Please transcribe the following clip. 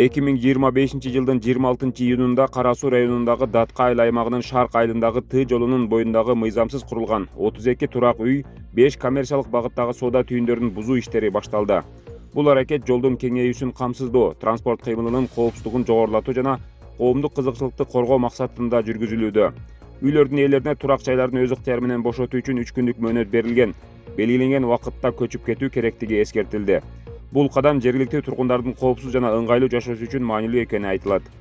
2025-жылдын 26-июнунда Кара Суу районундагы Датка айыл аймагынын шарк айылындагы Т жолунун боюндагы мыйзамсыз курулган 32 турак үй, 5 коммерциялык багыттагы соода түйүндөрүн бузуу иштери башталды. Бул аракет жолдун кеңейүүсүн камсыздоо, транспорт кыймылынын коопсуздугун жогорулатуу жана коомдук кызыкчылыкты коргоо максатында жүргүзүлүүдө. Үйлөрдүн ээлерине турак жайлардын өз ыктыяры менен бошотуу үчүн 3 күндүк мөөнөт берилген. Белгиленген убакытта көчүп кетүү керектиги эскертилди. Бул кадам жергиликтүү тургундардын коопсуз жана ыңгайлуу жашоосу үчүн маанилүү экени айтылат.